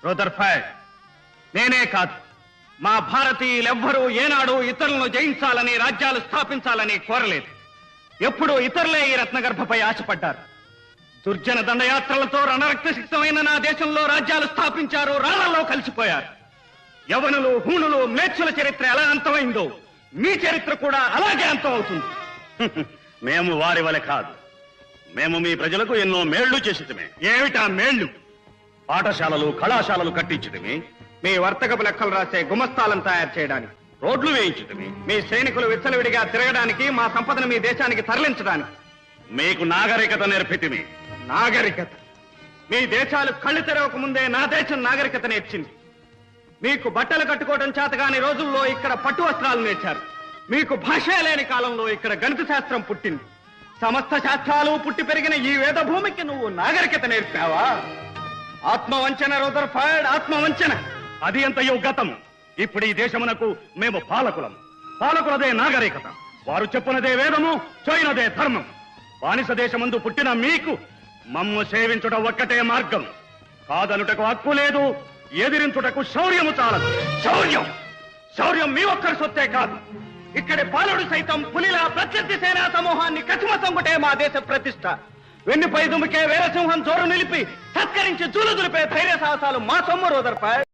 Rutherford, నేనే కాదు, మా భారతీయులెవ్వరూ ఏనాడు ఇతరులను జయించాలని, రాజ్యాలు స్థాపించాలని కోరలేదు. ఎప్పుడూ ఇతరులే ఈ రత్నగర్భపై ఆశపడ్డారు. దుర్జన దండయాత్రలతో రణరక్తసిక్తమైన నా దేశంలో రాజ్యాలు స్థాపించారు, రాళ్లలో కలిసిపోయారు. యవనులు, హూణులు, మ్లేచ్చుల చరిత్ర ఎలా అంతమైందో మీ చరిత్ర కూడా అలాగే అంతమవుతుంది. మేము వారి వలె కాదు. మేము మీ ప్రజలకు ఎన్నో మేళ్లు చేసిటమే. ఏమిటా మేళ్లు? పాఠశాలలు, కళాశాలలు కట్టించటమే. మీ వర్తకపు లెక్కలు రాసే గుమస్తాలను తయారు చేయడానికి, రోడ్లు వేయించటమే. మీ సైనికులు విచ్చలవిడిగా తిరగడానికి, మా సంపదను మీ దేశానికి తరలించడానికి. మీకు నాగరికత నేర్పితిమి. నాగరికత? మీ దేశాలు కళ్ళు తెరవక ముందే నా దేశం నాగరికత నేర్చింది. మీకు బట్టలు కట్టుకోవడం చేతగాని రోజుల్లో ఇక్కడ పట్టు వస్త్రాలు నేర్చారు. మీకు భాష లేని కాలంలో ఇక్కడ గణిత శాస్త్రం పుట్టింది. సమస్త శాస్త్రాలు పుట్టి పెరిగిన ఈ వేద భూమికి నువ్వు నాగరికత నేర్పావా? ఆత్మవంచన రూదర్ఫర్డ్, ఆత్మవంచన. అది ఎంతయో గతం. ఇప్పుడు ఈ దేశమునకు మేము పాలకులం. పాలకులదే నాగరికత. వారు చెప్పునదే వేదము, చేయనదే ధర్మం. బానిస దేశమందు పుట్టిన మీకు మమ్ము సేవించుట ఒక్కటే మార్గం. కాదనుటకు హక్కు లేదు, ఎదిరించుటకు శౌర్యము చాలదు. శౌర్యం? శౌర్యం మీ ఒక్కరి సొత్తే కాదు. ఇక్కడి పాలుడు సైతం పులిలా ప్రత్యర్థి సేనా సమూహాన్ని కసిమసంగుటే మా దేశ ప్రతిష్ట. వెన్నుపై దుమికే వీరసింహం జోరు నిలిపి సత్కరించి జూలు దులిపే ధైర్య సాహసాలు మా సొమ్ము రూదర్ఫర్డ్.